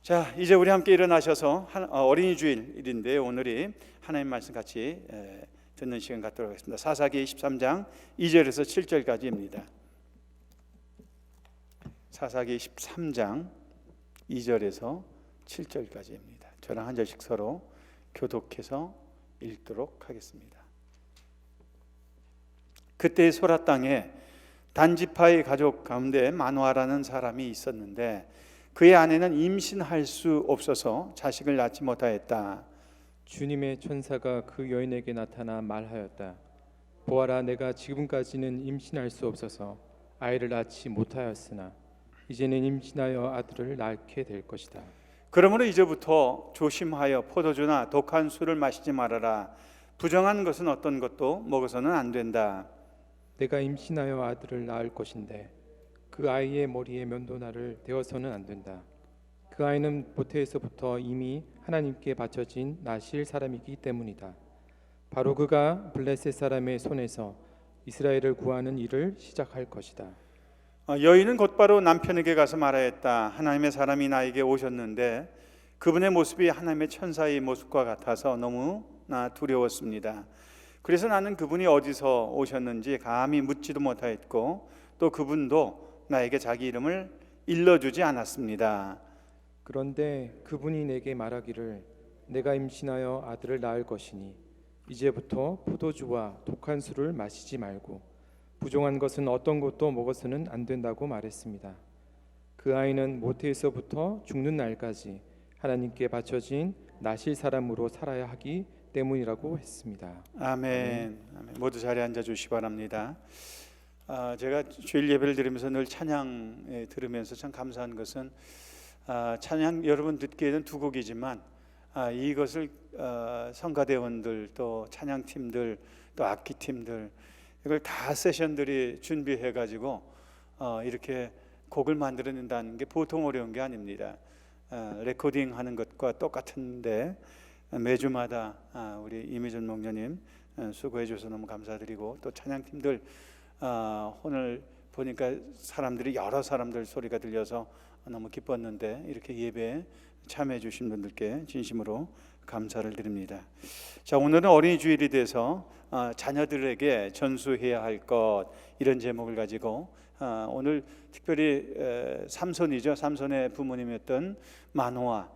자, 이제 우리 함께 일어나셔서 어린이 주일인데 오늘이 하나님 말씀 같이 듣는 시간 갖도록 하겠습니다. 사사기 13장 2절에서 7절까지입니다. 사사기 13장 2절에서 7절까지입니다. 저랑 한 절씩 서로 교독해서 읽도록 하겠습니다. 그때 소라 땅에 단지파의 가족 가운데 마노아라는 사람이 있었는데 그의 아내는 임신할 수 없어서 자식을 낳지 못하였다. 주님의 천사가 그 여인에게 나타나 말하였다. 보아라, 내가 지금까지는 임신할 수 없어서 아이를 낳지 못하였으나 이제는 임신하여 아들을 낳게 될 것이다. 그러므로 이제부터 조심하여 포도주나 독한 술을 마시지 말아라. 부정한 것은 어떤 것도 먹어서는 안 된다. 내가 임신하여 아들을 낳을 것인데 그 아이의 머리에 면도날을 대어서는 안 된다. 그 아이는 모태에서부터 이미 하나님께 바쳐진 나실 사람이기 때문이다. 바로 그가 블레셋 사람의 손에서 이스라엘을 구하는 일을 시작할 것이다. 여인은 곧바로 남편에게 가서 말하였다. 하나님의 사람이 나에게 오셨는데 그분의 모습이 하나님의 천사의 모습과 같아서 너무나 두려웠습니다. 그래서 나는 그분이 어디서 오셨는지 감히 묻지도 못하였고 또 그분도 나에게 자기 이름을 일러주지 않았습니다. 그런데 그분이 내게 말하기를 내가 임신하여 아들을 낳을 것이니 이제부터 포도주와 독한 술을 마시지 말고 부정한 것은 어떤 것도 먹어서는 안 된다고 말했습니다. 그 아이는 모태에서부터 죽는 날까지 하나님께 바쳐진 나실 사람으로 살아야 하기 때문이라고 했습니다. 아멘. 아멘. 모두 자리에 앉아 주시기 바랍니다. 제가 주일 예배를 드리면서 늘 찬양 들으면서 참 감사한 것은 찬양 여러분 듣기에는 두 곡이지만 이것을 성가대원들 또 찬양팀들 또 악기팀들 이걸 다 세션들이 준비해 가지고 이렇게 곡을 만들어낸다는 게 보통 어려운 게 아닙니다. 레코딩 하는 것과 똑같은데 매주마다 우리 이미준 목녀님 수고해 주셔서 너무 감사드리고 또 찬양팀들 오늘 보니까 사람들이 여러 사람들 소리가 들려서 너무 기뻤는데 이렇게 예배에 참여해 주신 분들께 진심으로 감사를 드립니다. 자, 오늘은 어린이 주일이 돼서 자녀들에게 전수해야 할 것 이런 제목을 가지고 오늘 특별히 삼손이죠. 삼손의 부모님이었던 마노아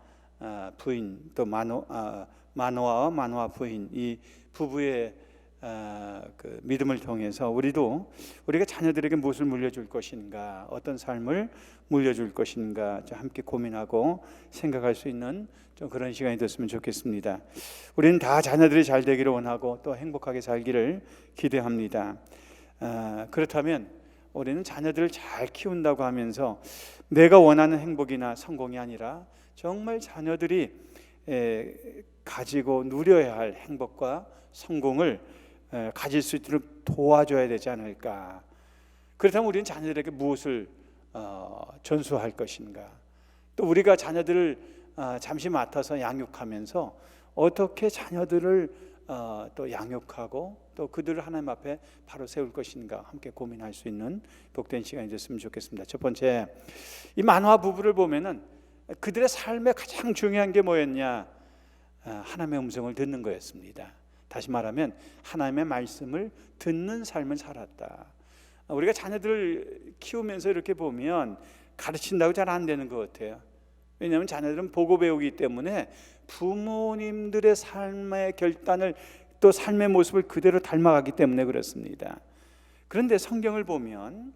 부인 또 마노아와 마노아 부인 이 부부의 그 믿음을 통해서 우리가 자녀들에게 무엇을 물려줄 것인가, 어떤 삶을 물려줄 것인가 함께 고민하고 생각할 수 있는 좀 그런 시간이 됐으면 좋겠습니다. 우리는 다 자녀들이 잘 되기를 원하고 또 행복하게 살기를 기대합니다. 그렇다면 우리는 자녀들을 잘 키운다고 하면서 내가 원하는 행복이나 성공이 아니라 정말 자녀들이 가지고 누려야 할 행복과 성공을 가질 수 있도록 도와줘야 되지 않을까. 그렇다면 우리는 자녀들에게 무엇을 전수할 것인가, 또 우리가 자녀들을 잠시 맡아서 양육하면서 어떻게 자녀들을 또 양육하고 또 그들을 하나님 앞에 바로 세울 것인가 함께 고민할 수 있는 복된 시간이 됐으면 좋겠습니다. 첫 번째, 이 만화 부부를 보면은 그들의 삶에 가장 중요한 게 뭐였냐? 하나님의 음성을 듣는 거였습니다. 다시 말하면 하나님의 말씀을 듣는 삶을 살았다. 우리가 자녀들을 키우면서 이렇게 보면 가르친다고 잘 안 되는 것 같아요. 왜냐하면 자녀들은 보고 배우기 때문에 부모님들의 삶의 결단을 또 삶의 모습을 그대로 닮아가기 때문에 그렇습니다. 그런데 성경을 보면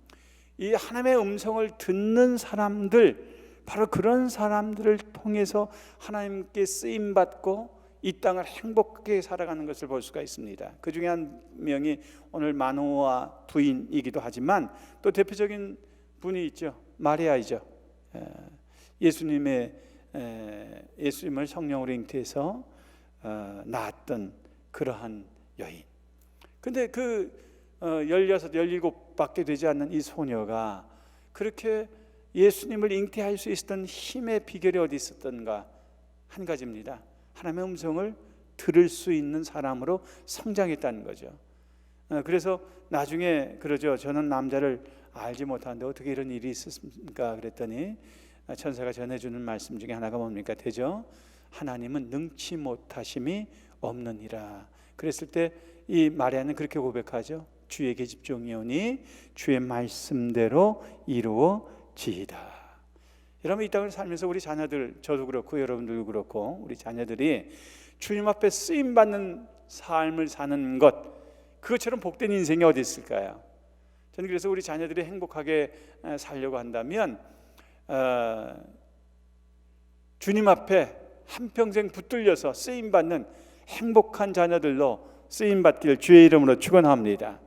이 하나님의 음성을 듣는 사람들, 바로 그런 사람들을 통해서 하나님께 쓰임받고 이 땅을 행복하게 살아가는 것을 볼 수가 있습니다. 그 중에 한 명이 오늘 마노아 부인이기도 하지만 또 대표적인 분이 있죠. 마리아이죠. 예수님을 성령으로 잉태해서 낳았던 그러한 여인. 근데 그 16, 17밖에 되지 않는 이 소녀가 그렇게 예수님을 잉태할 수 있었던 힘의 비결이 어디 있었던가? 한 가지입니다. 하나님의 음성을 들을 수 있는 사람으로 성장했다는 거죠. 그래서 나중에 그러죠. 저는 남자를 알지 못하는데 어떻게 이런 일이 있었습니까? 그랬더니 천사가 전해주는 말씀 중에 하나가 뭡니까? 되죠? 하나님은 능치 못하심이 없느니라. 그랬을 때 이 마리아는 그렇게 고백하죠. 주의 계집종이오니 주의 말씀대로 이루어지이다. 여러분, 이 땅을 살면서 우리 자녀들, 저도 그렇고 여러분들도 그렇고 우리 자녀들이 주님 앞에 쓰임받는 삶을 사는 것, 그것처럼 복된 인생이 어디 있을까요? 저는 그래서 우리 자녀들이 행복하게 살려고 한다면 주님 앞에 한평생 붙들려서 쓰임받는 행복한 자녀들로 쓰임받길 주의 이름으로 축원합니다.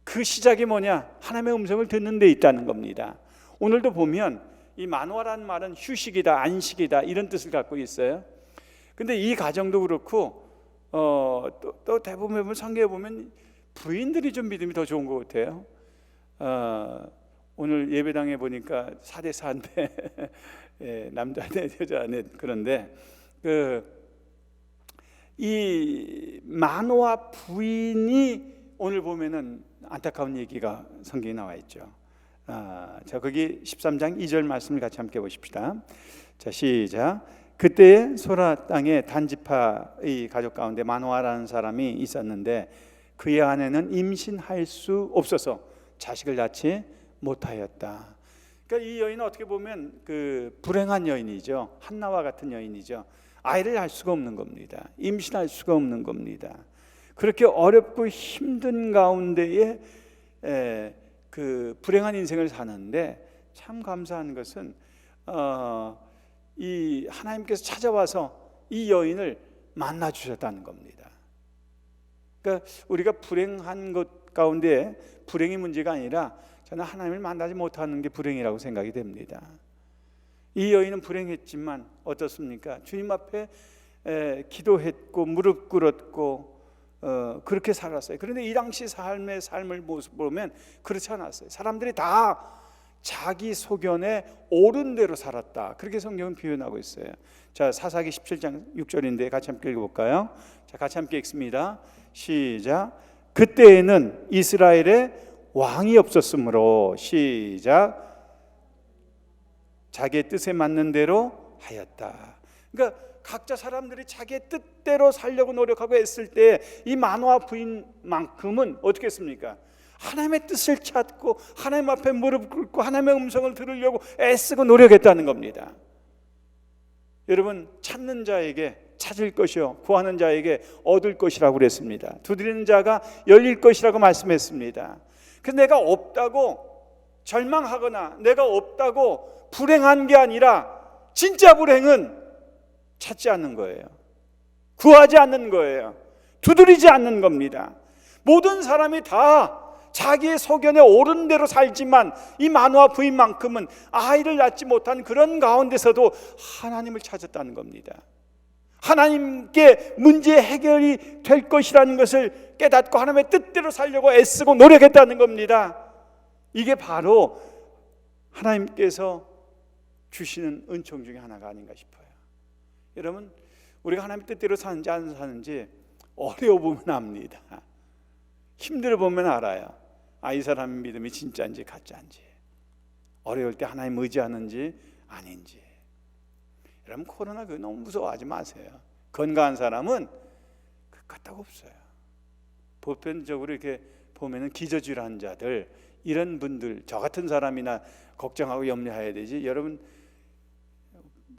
그 시작이 뭐냐? 하나님의 음성을 듣는 데 있다는 겁니다. 오늘도 보면 이 만화라는 말은 휴식이다, 안식이다, 이런 뜻을 갖고 있어요. 근데 이 가정도 그렇고 또 대부분 보면 성경에 보면 부인들이 좀 믿음이 더 좋은 것 같아요. 오늘 예배당에 보니까 4대 4인데 예, 남자네 여자네. 그런데 이 마노아 부인이 오늘 보면은 안타까운 얘기가 성경에 나와 있죠. 자, 거기 13장 2절 말씀을 같이 함께 보십시다. 자, 시작. 그때 소라 땅에 단지파의 가족 가운데 마노아라는 사람이 있었는데 그의 아내는 임신할 수 없어서 자식을 낳지 못하였다. 그러니까 이 여인은 어떻게 보면 그 불행한 여인이죠. 한나와 같은 여인이죠. 아이를 낳을 수가 없는 겁니다. 임신할 수가 없는 겁니다. 그렇게 어렵고 힘든 가운데에 그 불행한 인생을 사는데 참 감사한 것은 이 하나님께서 찾아와서 이 여인을 만나 주셨다는 겁니다. 그러니까 우리가 불행한 것 가운데 불행이 문제가 아니라 저는 하나님을 만나지 못하는 게 불행이라고 생각이 됩니다. 이 여인은 불행했지만 어떻습니까? 주님 앞에 기도했고 무릎 꿇었고 그렇게 살았어요. 그런데 이 당시 삶을 모습 보면 그렇지 않았어요. 사람들이 다 자기 소견에 옳은 대로 살았다. 그렇게 성경은 표현하고 있어요. 자, 사사기 17장 6절인데 같이 함께 읽어볼까요? 자, 같이 함께 읽습니다. 시작. 그때에는 이스라엘에 왕이 없었으므로 시작. 자기의 뜻에 맞는 대로 하였다. 그러니까 각자 사람들이 자기의 뜻대로 살려고 노력하고 했을 때 이 마노아 부인만큼은 어떻게 했습니까? 하나님의 뜻을 찾고 하나님 앞에 무릎 꿇고 하나님의 음성을 들으려고 애쓰고 노력했다는 겁니다. 여러분, 찾는 자에게 찾을 것이요 구하는 자에게 얻을 것이라고 그랬습니다. 두드리는 자가 열릴 것이라고 말씀했습니다. 그래서 내가 없다고 절망하거나 내가 없다고 불행한 게 아니라 진짜 불행은 찾지 않는 거예요. 구하지 않는 거예요. 두드리지 않는 겁니다. 모든 사람이 다 자기의 소견에 옳은 대로 살지만 이 마노아 부인만큼은 아이를 낳지 못한 그런 가운데서도 하나님을 찾았다는 겁니다. 하나님께 문제 해결이 될 것이라는 것을 깨닫고 하나님의 뜻대로 살려고 애쓰고 노력했다는 겁니다. 이게 바로 하나님께서 주시는 은총 중에 하나가 아닌가 싶어요. 여러분, 우리가 하나님의 뜻대로 사는지 안 사는지 어려워 보면 압니다. 힘들어 보면 알아요. 이 사람의 믿음이 진짜인지 가짜인지, 어려울 때 하나님 의지하는지 아닌지. 여러분, 코로나 그거 너무 무서워하지 마세요. 건강한 사람은 그 까딱 없어요. 보편적으로 이렇게 보면은 기저질환 자들, 이런 분들, 저 같은 사람이나 걱정하고 염려해야 되지. 여러분,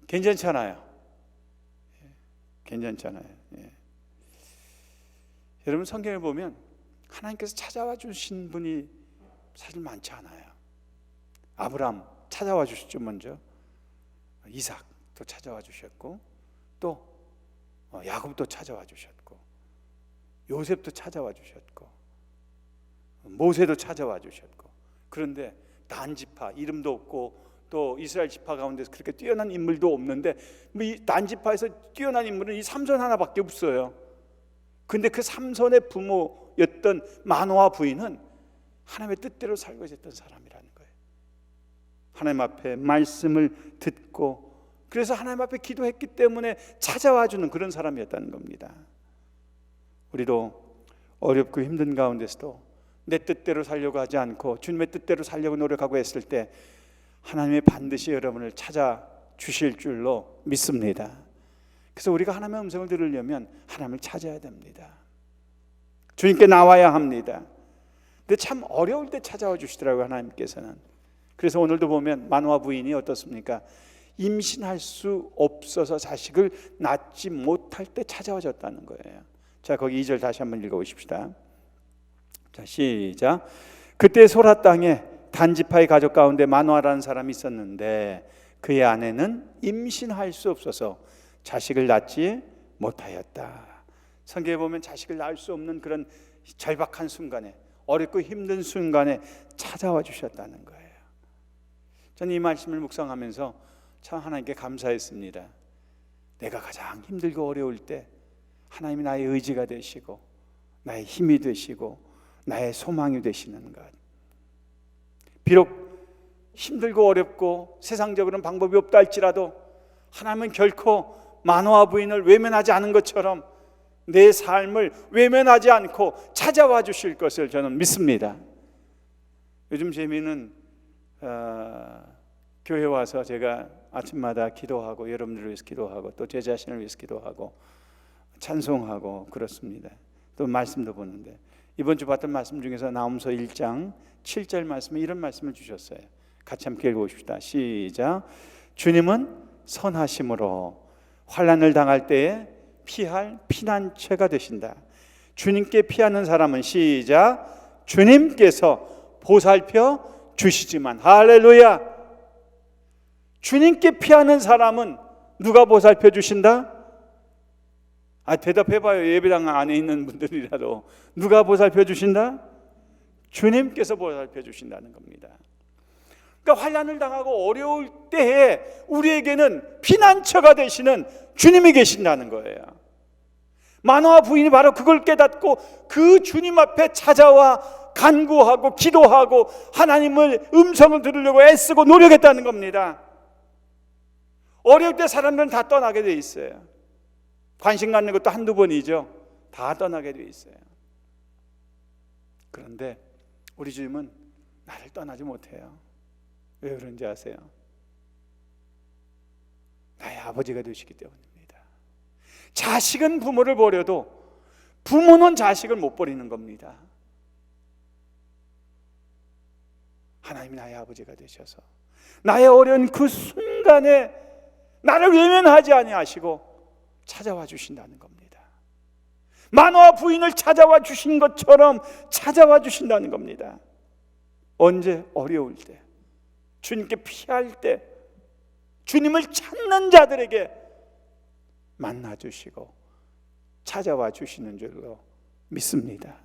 괜찮잖아요. 괜찮잖아요. 예. 여러분, 성경을 보면 하나님께서 찾아와 주신 분이 사실 많지 않아요. 아브라함 찾아와 주셨죠. 먼저 이삭도 찾아와 주셨고, 또 야곱도 찾아와 주셨고, 요셉도 찾아와 주셨고, 모세도 찾아와 주셨고. 그런데 단지파, 이름도 없고 또 이스라엘 지파 가운데서 그렇게 뛰어난 인물도 없는데 이 단지파에서 뛰어난 인물은 이 삼손 하나밖에 없어요. 근데 그 삼손의 부모였던 마노아 부인은 하나님의 뜻대로 살고 있었던 사람이라는 거예요. 하나님 앞에 말씀을 듣고, 그래서 하나님 앞에 기도했기 때문에 찾아와 주는 그런 사람이었다는 겁니다. 우리도 어렵고 힘든 가운데서도 내 뜻대로 살려고 하지 않고 주님의 뜻대로 살려고 노력하고 했을 때 하나님이 반드시 여러분을 찾아주실 줄로 믿습니다. 그래서 우리가 하나님의 음성을 들으려면 하나님을 찾아야 됩니다. 주님께 나와야 합니다. 근데 참 어려울 때 찾아와 주시더라고요, 하나님께서는. 그래서 오늘도 보면 마누아 부인이 어떻습니까? 임신할 수 없어서 자식을 낳지 못할 때 찾아와 줬다는 거예요. 자, 거기 2절 다시 한번 읽어보십시다. 자, 시작. 그때 소라 땅에 단지파의 가족 가운데 마누아라는 사람이 있었는데 그의 아내는 임신할 수 없어서 자식을 낳지 못하였다. 성경에 보면 자식을 낳을 수 없는 그런 절박한 순간에, 어렵고 힘든 순간에 찾아와 주셨다는 거예요. 저는 이 말씀을 묵상하면서 참 하나님께 감사했습니다. 내가 가장 힘들고 어려울 때 하나님이 나의 의지가 되시고 나의 힘이 되시고 나의 소망이 되시는 것. 비록 힘들고 어렵고 세상적으로는 방법이 없다 할지라도 하나님은 결코 마누아 부인을 외면하지 않은 것처럼 내 삶을 외면하지 않고 찾아와 주실 것을 저는 믿습니다. 요즘 재미있는 교회 와서 제가 아침마다 기도하고 여러분들을 위해서 기도하고 또 제 자신을 위해서 기도하고 찬송하고 그렇습니다. 또 말씀도 보는데 이번 주 봤던 말씀 중에서 나홈서 1장 7절 말씀에 이런 말씀을 주셨어요. 같이 함께 읽어봅시다. 시작. 주님은 선하심으로 환난을 당할 때에 피할 피난처가 되신다. 주님께 피하는 사람은 시작. 주님께서 보살펴 주시지만. 할렐루야. 주님께 피하는 사람은 누가 보살펴 주신다? 대답해봐요. 예배당 안에 있는 분들이라도. 누가 보살펴 주신다? 주님께서 보살펴 주신다는 겁니다. 그러니까 환난을 당하고 어려울 때에 우리에게는 피난처가 되시는 주님이 계신다는 거예요. 마누아 부인이 바로 그걸 깨닫고 그 주님 앞에 찾아와 간구하고 기도하고 하나님을 음성을 들으려고 애쓰고 노력했다는 겁니다. 어려울 때 사람들은 다 떠나게 돼 있어요. 관심 갖는 것도 한두 번이죠. 다 떠나게 돼 있어요. 그런데 우리 주님은 나를 떠나지 못해요. 왜 그런지 아세요? 나의 아버지가 되시기 때문입니다. 자식은 부모를 버려도 부모는 자식을 못 버리는 겁니다. 하나님이 나의 아버지가 되셔서 나의 어려운 그 순간에 나를 외면하지 아니하시고 찾아와 주신다는 겁니다. 마누아 부인을 찾아와 주신 것처럼 찾아와 주신다는 겁니다. 언제? 어려울 때, 주님께 피할 때, 주님을 찾는 자들에게 만나 주시고 찾아와 주시는 줄로 믿습니다.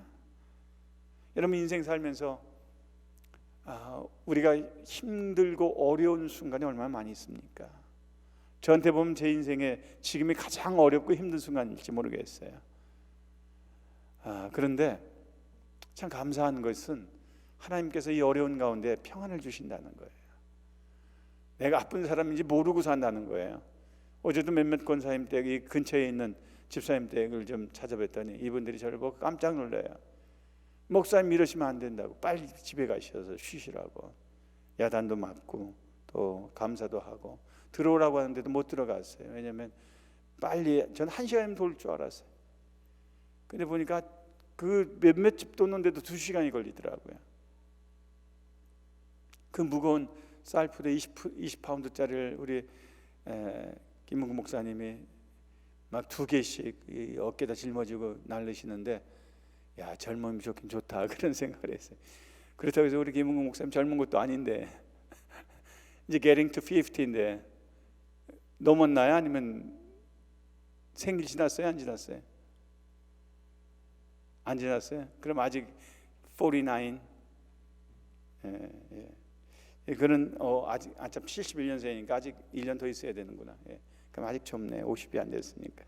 여러분 인생 살면서 우리가 힘들고 어려운 순간이 얼마나 많이 있습니까? 저한테 보면 제 인생에 지금이 가장 어렵고 힘든 순간일지 모르겠어요. 그런데 참 감사한 것은 하나님께서 이 어려운 가운데 평안을 주신다는 거예요. 내가 아픈 사람인지 모르고 산다는 거예요. 어제도 몇몇 권사님 댁 이 근처에 있는 집사님 댁을 좀 찾아뵀더니 이분들이 저를 보고 깜짝 놀라요. 목사님 이러시면 안 된다고, 빨리 집에 가셔서 쉬시라고. 야단도 맞고 또 감사도 하고 들어오라고 하는데도 못 들어갔어요. 왜냐하면 빨리, 전 1시간이면 돌 줄 알았어요. 근데 보니까 그 몇몇 집 도는데도 2시간이 걸리더라고요. 그 무거운 쌀푸대 20파운드짜리를 우리 김문구 목사님이 막 2개씩 어깨에다 짊어지고 날르시는데, 야, 젊음이 좋긴 좋다 그런 생각을 했어요. 그렇다고 해서 우리 김문구 목사님 젊은 것도 아닌데 이제 getting to 50인데 넘었나요? 아니면 생일 지났어요? 안 지났어요? 안 지났어요? 그럼 아직 49. 그는 아직 71년생이니까 아직 1년 더 있어야 되는구나. 그럼 아직 젊네. 50이 안 됐으니까.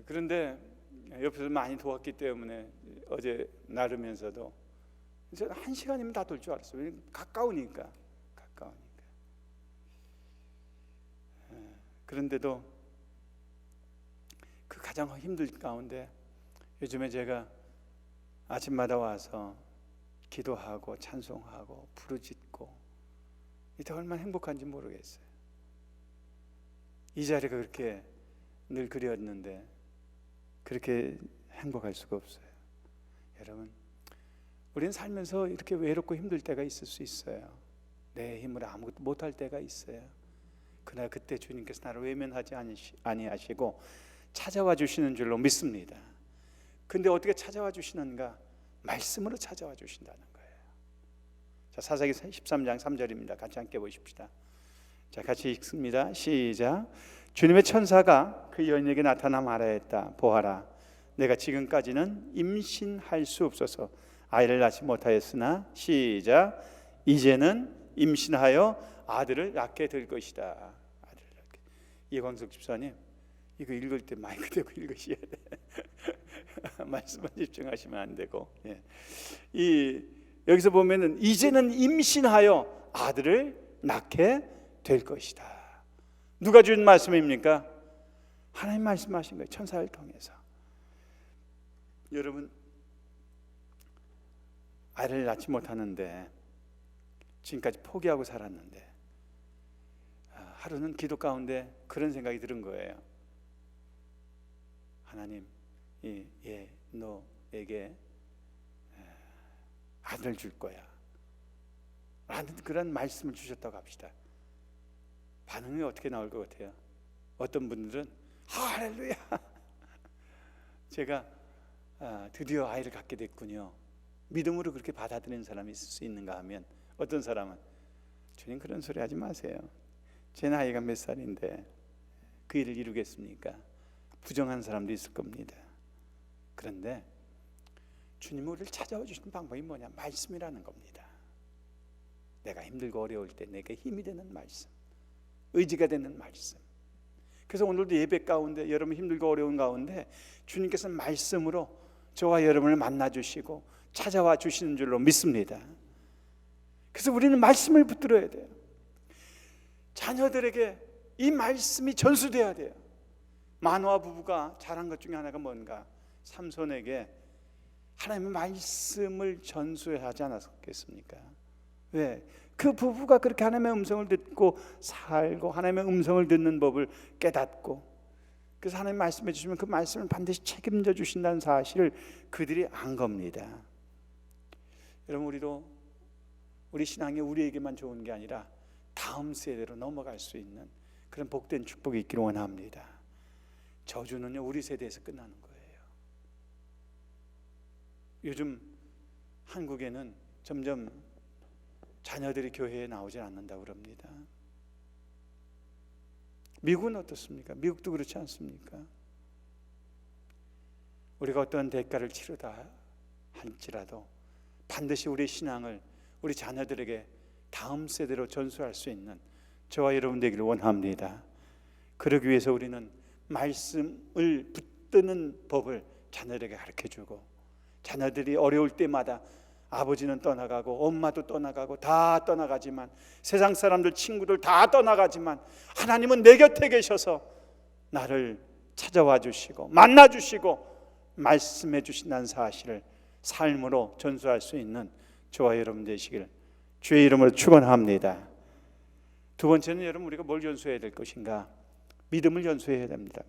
그런데 옆에서 많이 도왔기 때문에 어제 나르면서도 1시간이면 다 돌 줄 알았어요. 가까우니까. 그런데도 그 가장 힘들 가운데 요즘에 제가 아침마다 와서 기도하고 찬송하고 부르짖고 이때 얼마나 행복한지 모르겠어요. 이 자리가 그렇게 늘 그리웠는데 그렇게 행복할 수가 없어요. 여러분, 우리는 살면서 이렇게 외롭고 힘들 때가 있을 수 있어요. 내 힘으로 아무것도 못할 때가 있어요. 그러나 그때 주님께서 나를 외면하지 아니하시고 찾아와 주시는 줄로 믿습니다. 근데 어떻게 찾아와 주시는가? 말씀으로 찾아와 주신다는 거예요. 자, 사사기 13장 3절입니다. 같이 함께 보십시다. 자, 같이 읽습니다. 시작. 주님의 천사가 그 여인에게 나타나 말하였다. 보아라, 내가 지금까지는 임신할 수 없어서 아이를 낳지 못하였으나 시작. 이제는 임신하여 아들을 낳게 될 것이다. 아들을 낳게. 이광석 집사님, 이거 읽을 때 마이크 대고 읽으셔야 돼. 말씀만 집중하시면 안 되고. 예. 여기서 보면은 이제는 임신하여 아들을 낳게 될 것이다. 누가 준 말씀입니까? 하나님 말씀하신 거예요. 천사를 통해서. 여러분, 아이를 낳지 못하는데 지금까지 포기하고 살았는데 하루는 기도 가운데 그런 생각이 드는 거예요. 하나님, 너에게 아들 줄 거야 라는 그런 말씀을 주셨다고 합시다. 반응이 어떻게 나올 것 같아요? 어떤 분들은 할렐루야, 제가 드디어 아이를 갖게 됐군요, 믿음으로 그렇게 받아들이는 사람이 있을 수 있는가 하면, 어떤 사람은 주님 그런 소리 하지 마세요, 제 나이가 몇 살인데 그 일을 이루겠습니까? 부정한 사람도 있을 겁니다. 그런데 주님이 우리를 찾아와 주시는 방법이 뭐냐? 말씀이라는 겁니다. 내가 힘들고 어려울 때 내게 힘이 되는 말씀, 의지가 되는 말씀. 그래서 오늘도 예배 가운데 여러분 힘들고 어려운 가운데 주님께서 말씀으로 저와 여러분을 만나주시고 찾아와 주시는 줄로 믿습니다. 그래서 우리는 말씀을 붙들어야 돼요. 자녀들에게 이 말씀이 전수돼야 돼요. 마노아 부부가 잘한 것 중에 하나가 뭔가? 삼손에게 하나님의 말씀을 전수하지 않았겠습니까? 왜? 그 부부가 그렇게 하나님의 음성을 듣고 살고 하나님의 음성을 듣는 법을 깨닫고, 그래서 하나님 말씀해 주시면 그 말씀을 반드시 책임져 주신다는 사실을 그들이 안 겁니다. 여러분, 우리도 우리 신앙이 우리에게만 좋은 게 아니라 다음 세대로 넘어갈 수 있는 그런 복된 축복이 있기를 원합니다. 저주는요, 우리 세대에서 끝나는 거예요. 요즘 한국에는 점점 자녀들이 교회에 나오지 않는다고 그럽니다. 미국은 어떻습니까? 미국도 그렇지 않습니까? 우리가 어떤 대가를 치르다 할지라도 반드시 우리 신앙을 우리 자녀들에게 다음 세대로 전수할 수 있는 저와 여러분 되기를 원합니다. 그러기 위해서 우리는 말씀을 붙드는 법을 자녀들에게 가르쳐주고, 자녀들이 어려울 때마다 아버지는 떠나가고 엄마도 떠나가고 다 떠나가지만, 세상 사람들 친구들 다 떠나가지만 하나님은 내 곁에 계셔서 나를 찾아와 주시고 만나 주시고 말씀해 주신다는 사실을 삶으로 전수할 수 있는 저와 여러분 되시길 주의 이름으로 축원합니다. 두 번째는 여러분, 우리가 뭘 전수해야 될 것인가? 믿음을 전수해야 됩니다.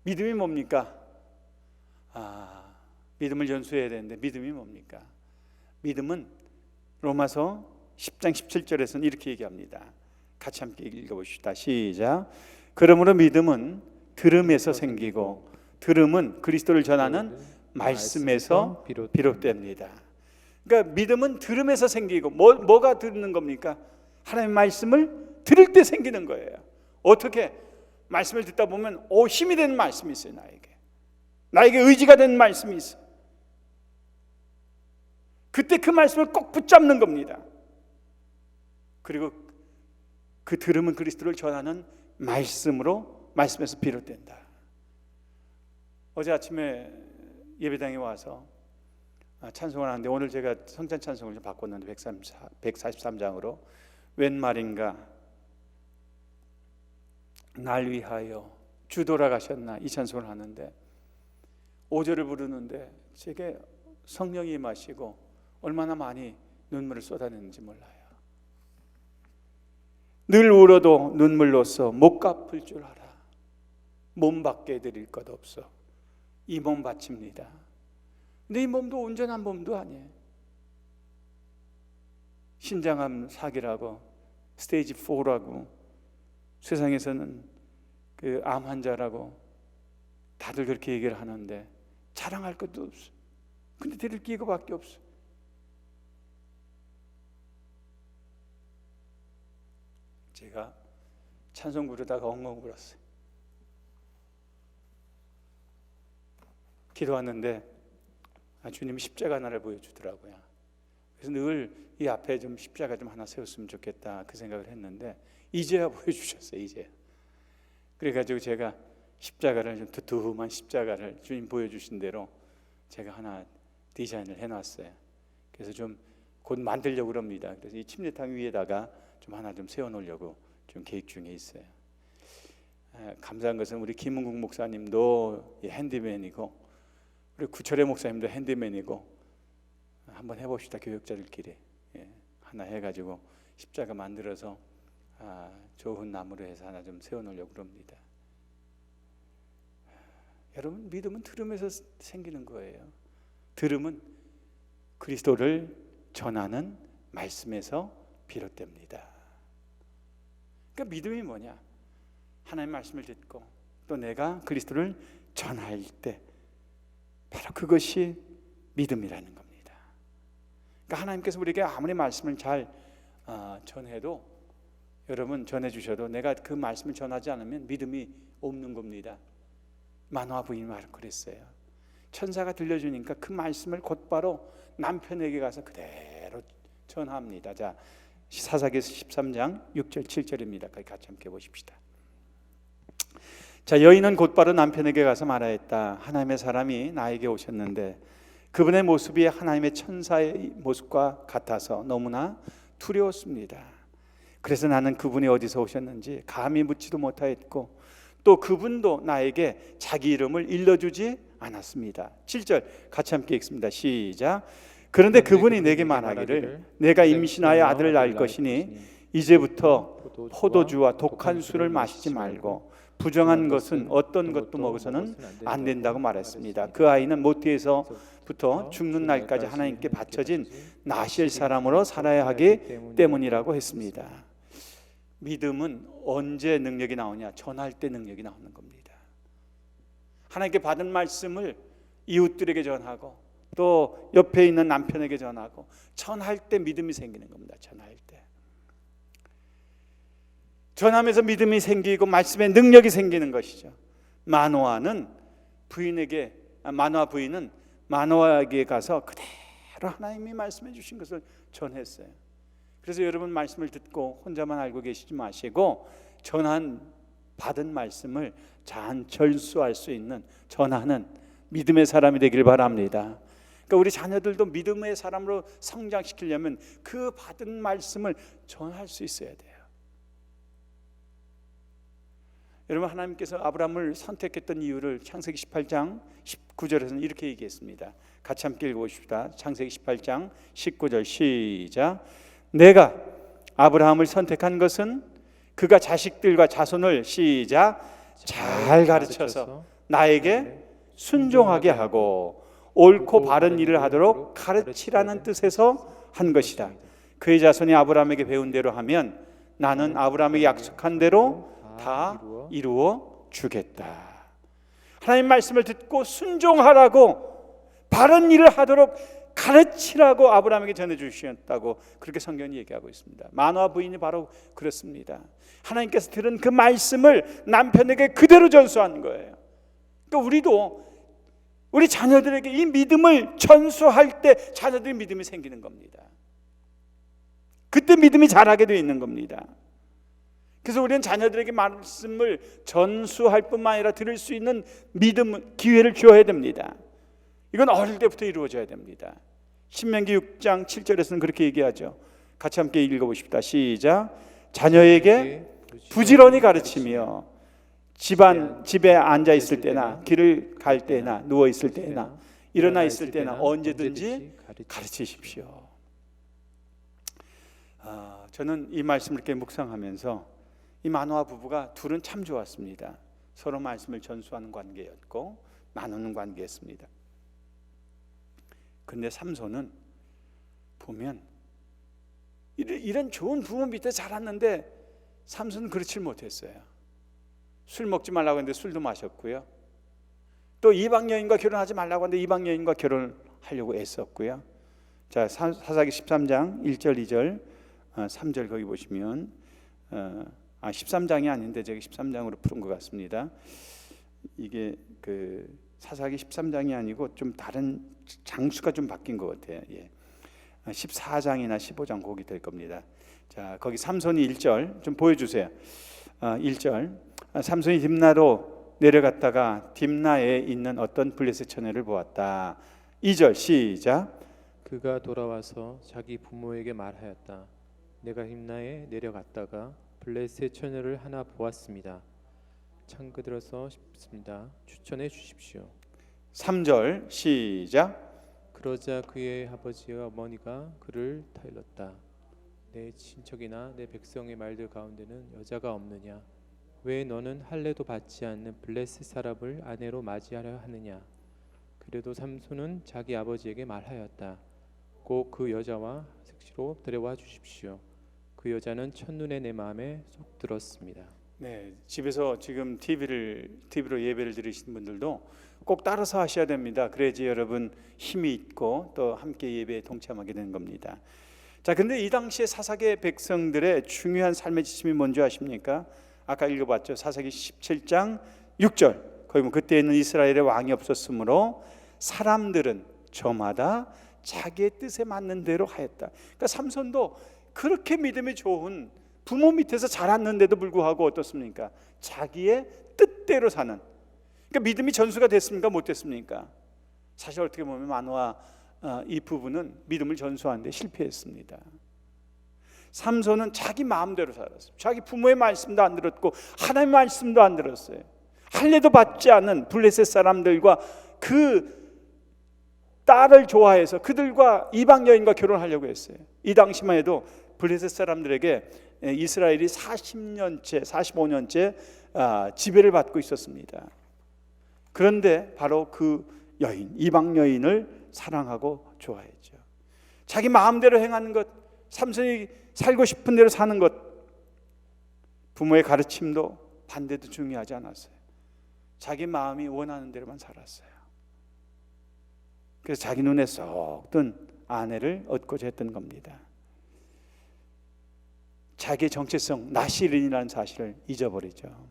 믿음이 뭡니까? 믿음을 전수해야 되는데 믿음이 뭡니까? 믿음은 로마서 10장 17절에서는 이렇게 얘기합니다. 같이 함께 읽어보시다. 시작. 그러므로 믿음은 들음에서 생기고 들음은 그리스도를 전하는 말씀에서 비롯됩니다. 그러니까 믿음은 들음에서 생기고 뭐가 듣는 겁니까? 하나님의 말씀을 들을 때 생기는 거예요. 어떻게? 말씀을 듣다 보면 힘이 되는 말씀이 있어요. 나에게 의지가 되는 말씀이 있어요. 그때 그 말씀을 꼭 붙잡는 겁니다. 그리고 그 들음은 그리스도를 전하는 말씀에서 비롯된다. 어제 아침에 예배당에 와서 찬송을 하는데, 오늘 제가 성찬 찬송을 좀 바꿨는데 143장으로 웬 말인가 날 위하여 주 돌아가셨나, 이 찬송을 하는데 5절을 부르는데 제게 성령이 임하시고 얼마나 많이 눈물을 쏟아냈는지 몰라요. 늘 울어도 눈물로써 못 갚을 줄 알아. 몸 받게 드릴 것 없어. 이 몸 바칩니다. 근데 이 몸도 온전한 몸도 아니에요. 신장암 사기라고 스테이지 4라고 세상에서는 그 암 환자라고 다들 그렇게 얘기를 하는데 자랑할 것도 없어. 근데 드릴 게 이거밖에 없어. 제가 찬송 부르다가 엉엉 울었어요. 기도하는데 주님이 십자가 하나를 보여주더라고요. 그래서 늘 이 앞에 좀 십자가 좀 하나 세웠으면 좋겠다 그 생각을 했는데 이제야 보여주셨어요. 이제. 그래가지고 제가 십자가를 좀 두툼한 십자가를 주님 보여주신 대로 제가 하나 디자인을 해놨어요. 그래서 좀 곧 만들려고 합니다. 그래서 이 침례탕 위에다가 좀 하나 좀 세워놓으려고 좀 계획 중에 있어요. 감사한 것은 우리 김은국 목사님도 핸디맨이고 우리 구철의 목사님도 핸디맨이고 한번 해봅시다. 교역자들끼리 하나 해가지고 십자가 만들어서 좋은 나무로 해서 하나 좀 세워놓으려고 합니다. 여러분, 믿음은 들음에서 생기는 거예요. 들음은 그리스도를 전하는 말씀에서 비롯됩니다. 그러니까 믿음이 뭐냐? 하나님의 말씀을 듣고 또 내가 그리스도를 전할 때 바로 그것이 믿음이라는 겁니다. 그러니까 하나님께서 우리에게 아무리 말씀을 잘 전해도 여러분 전해주셔도 내가 그 말씀을 전하지 않으면 믿음이 없는 겁니다. 마노아 부인이 말 그랬어요. 천사가 들려주니까 그 말씀을 곧바로 남편에게 가서 그대로 전합니다. 자, 사사기에서 13장 6절 7절입니다. 같이 함께 보십시다. 자, 여인은 곧바로 남편에게 가서 말하였다. 하나님의 사람이 나에게 오셨는데 그분의 모습이 하나님의 천사의 모습과 같아서 너무나 두려웠습니다. 그래서 나는 그분이 어디서 오셨는지 감히 묻지도 못하였고 또 그분도 나에게 자기 이름을 일러주지 않았습니다. 7절 같이 함께 읽습니다. 시작. 그런데 그분이 내게 말하기를 내가 임신하여 아들을 낳을 것이니 이제부터 포도주와 독한 술을 마시지 말고 부정한 것은 어떤 것도 먹어서는 안 된다고 말했습니다. 그 아이는 모태에서부터 죽는 날까지 하나님께 바쳐진 나실 사람으로 살아야 하기 때문이라고 했습니다. 믿음은 언제 능력이 나오냐? 전할 때 능력이 나오는 겁니다. 하나님께 받은 말씀을 이웃들에게 전하고 또 옆에 있는 남편에게 전하고 전할 때 믿음이 생기는 겁니다. 전할 때 전하면서 믿음이 생기고 말씀에 능력이 생기는 것이죠. 마노아 부인은 마노아에게 가서 그대로 하나님이 말씀해 주신 것을 전했어요. 그래서 여러분 말씀을 듣고 혼자만 알고 계시지 마시고 받은 말씀을 잘 전수할 수 있는 전하는 믿음의 사람이 되길 바랍니다. 그러니까 우리 자녀들도 믿음의 사람으로 성장시키려면 그 받은 말씀을 전할 수 있어야 돼요. 여러분, 하나님께서 아브라함을 선택했던 이유를 창세기 18장 19절에서는 이렇게 얘기했습니다. 같이 함께 읽어보십시다. 창세기 18장 19절 시작. 내가 아브라함을 선택한 것은 그가 자식들과 자손을 시작 잘 가르쳐서 나에게 순종하게 하고 옳고 바른 일을 하도록 가르치라는 뜻에서 한 것이다. 그의 자손이 아브라함에게 배운 대로 하면 나는 아브라함에게 약속한 대로 다 이루어 주겠다. 하나님 말씀을 듣고 순종하라고 바른 일을 하도록 가르치라고 아브라함에게 전해주셨다고 그렇게 성경이 얘기하고 있습니다. 마노아 부인이 바로 그렇습니다. 하나님께서 들은 그 말씀을 남편에게 그대로 전수한 거예요. 그러니까 우리도 우리 자녀들에게 이 믿음을 전수할 때 자녀들의 믿음이 생기는 겁니다. 그때 믿음이 자라게 되어 있는 겁니다. 그래서 우리는 자녀들에게 말씀을 전수할 뿐만 아니라 들을 수 있는 믿음 기회를 주어야 됩니다. 이건 어릴 때부터 이루어져야 됩니다. 신명기 6장 7절에서는 그렇게 얘기하죠. 같이 함께 읽어보십시다. 시작. 자녀에게 부지런히 가르치며 집에 앉아 있을 때나 길을 갈 때나 누워 있을 때나 일어나 있을 때나 언제든지 가르치십시오. 저는 이 말씀을 이렇게 묵상하면서 이 마노아 부부가 둘은 참 좋았습니다. 서로 말씀을 전수하는 관계였고 나누는 관계였습니다. 근데 삼손은 보면 이런 좋은 부모 밑에 자랐는데 삼손은 그렇지 못했어요. 술 먹지 말라고 했는데 술도 마셨고요. 또 이방 여인과 결혼하지 말라고 했는데 이방 여인과 결혼하려고 애썼고요. 자, 사사기 13장 1절 2절 3절 거기 보시면 13장이 아닌데 제가 13장으로 푸른 것 같습니다. 이게 그 사사기 13장이 아니고 좀 다른 장수가 좀 바뀐 것 같아요. 14장이나 15장 거기 될 겁니다. 자, 거기 삼손이 1절 좀 보여주세요. 1절 삼손이 딥나로 내려갔다가 딥나에 있는 어떤 블레셋 처녀를 보았다. 2절 시작. 그가 돌아와서 자기 부모에게 말하였다. 내가 딥나에 내려갔다가 블레셋 처녀를 하나 보았습니다. 창그 들어서 싶습니다. 추천해 주십시오. 3절 시작. 그러자 그의 아버지와 어머니가 그를 타일렀다. 내 친척이나 내 백성의 말들 가운데는 여자가 없느냐? 왜 너는 할례도 받지 않는 블레셋 사람을 아내로 맞이하려 하느냐? 그래도 삼손은 자기 아버지에게 말하였다. 꼭 그 여자와 색시로 데려와 주십시오. 그 여자는 첫눈에 내 마음에 쏙 들었습니다. 네, 집에서 지금 TV로 예배를 드리시는 분들도 꼭 따라서 하셔야 됩니다. 그래야지 여러분 힘이 있고 또 함께 예배에 동참하게 되는 겁니다. 자, 근데 이 당시에 사사계 백성들의 중요한 삶의 지침이 뭔지 아십니까? 아까 읽어봤죠. 사사기 17장 6절. 거기 보면 그때에는 이스라엘의 왕이 없었으므로 사람들은 저마다 자기의 뜻에 맞는 대로 하였다. 그러니까 삼손도 그렇게 믿음이 좋은 부모 밑에서 자랐는데도 불구하고 어떻습니까? 자기의 뜻대로 사는. 그러니까 믿음이 전수가 됐습니까? 못 됐습니까? 사실 어떻게 보면 마노아 이 부부는 믿음을 전수하는데 실패했습니다. 삼손은 자기 마음대로 살았어요. 자기 부모의 말씀도 안 들었고 하나님의 말씀도 안 들었어요. 할례도 받지 않은 블레셋 사람들과 그 딸을 좋아해서 그들과 이방 여인과 결혼하려고 했어요. 이 당시만 해도 블레셋 사람들에게 이스라엘이 40년째, 45년째 지배를 받고 있었습니다. 그런데 바로 그 여인, 이방 여인을 사랑하고 좋아했죠. 자기 마음대로 행하는 것, 삼손이 살고 싶은 대로 사는 것, 부모의 가르침도 반대도 중요하지 않았어요. 자기 마음이 원하는 대로만 살았어요. 그래서 자기 눈에 쏙 든 아내를 얻고자 했던 겁니다. 자기의 정체성, 나시린이라는 사실을 잊어버리죠.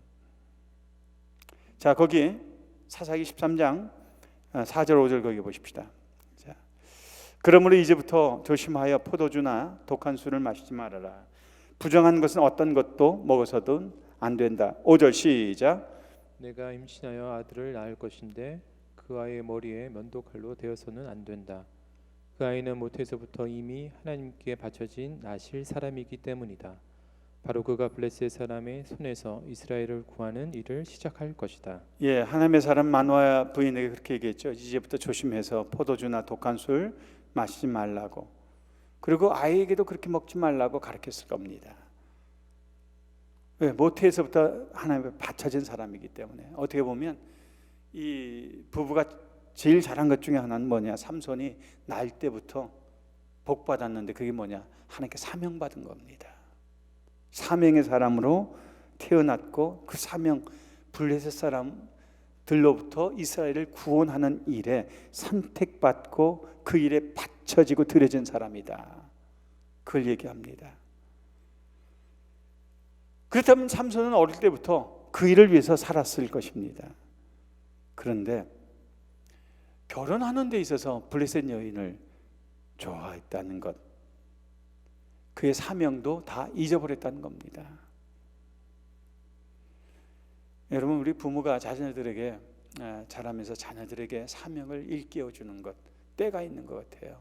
자, 거기 사사기 13장 4절 5절 거기 보십시다. 자, 그러므로 이제부터 조심하여 포도주나 독한 술을 마시지 말아라. 부정한 것은 어떤 것도 먹어서도 안 된다. 5절 시작. 내가 임신하여 아들을 낳을 것인데 그 아이의 머리에 면도칼로 대어서는 안 된다. 그 아이는 모태에서부터 이미 하나님께 바쳐진 나실 사람이기 때문이다. 바로 그가 블레셋 사람의 손에서 이스라엘을 구하는 일을 시작할 것이다. 예, 하나님의 사람 마노아 부인에게 그렇게 얘기했죠. 이제부터 조심해서 포도주나 독한 술 마시지 말라고. 그리고 아이에게도 그렇게 먹지 말라고 가르쳤을 겁니다. 왜? 모태에서부터 하나님께 바쳐진 사람이기 때문에. 어떻게 보면 이 부부가 제일 잘한 것 중에 하나는 뭐냐? 삼손이 날 때부터 복 받았는데 그게 뭐냐? 하나님께 사명받은 겁니다. 사명의 사람으로 태어났고 그 사명, 블레셋 사람들로부터 이스라엘을 구원하는 일에 선택받고 그 일에 바쳐지고 들여진 사람이다. 그걸 얘기합니다. 그렇다면 삼손은 어릴 때부터 그 일을 위해서 살았을 것입니다. 그런데 결혼하는 데 있어서 블레셋 여인을 좋아했다는 것, 그의 사명도 다 잊어버렸다는 겁니다. 여러분, 우리 부모가 자녀들에게 자라면서 자녀들에게 사명을 일깨워주는 것, 때가 있는 것 같아요.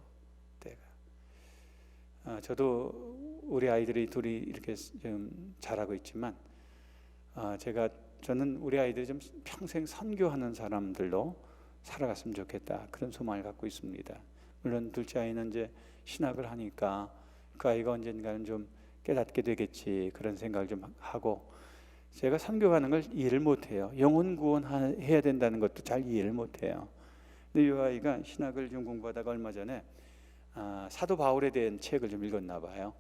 때가. 저도 우리 아이들이 둘이 이렇게 좀 자라고 있지만 저는 우리 아이들이 좀 평생 선교하는 사람들로 살아갔으면 좋겠다, 그런 소망을 갖고 있습니다. 물론 둘째 아이는 이제 신학을 하니까 그 아이가 언젠가는 좀 깨닫게 되겠지, 그런 생각을 좀 하고, 제가 선교 가는 걸 이해를 못해요. 영혼 구원해야 된다는 것도 잘 이해를 못해요. 근데 이 아이가 신학을 좀 공부하다가 얼마 전에 사도 바울에 대한 책을 좀 읽었나 봐요.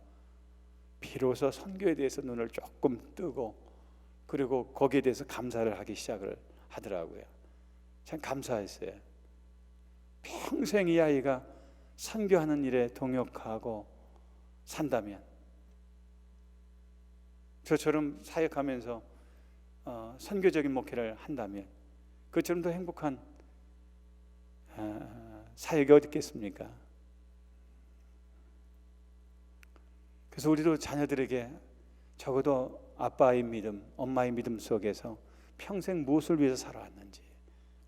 비로소 선교에 대해서 눈을 조금 뜨고, 그리고 거기에 대해서 감사를 하기 시작을 하더라고요. 참 감사했어요. 평생 이 아이가 선교하는 일에 동역하고 산다면, 저처럼 사역하면서 선교적인 목회를 한다면 그처럼 더 행복한 사역이 어디 있겠습니까? 그래서 우리도 자녀들에게 적어도 아빠의 믿음, 엄마의 믿음 속에서 평생 무엇을 위해서 살아왔는지,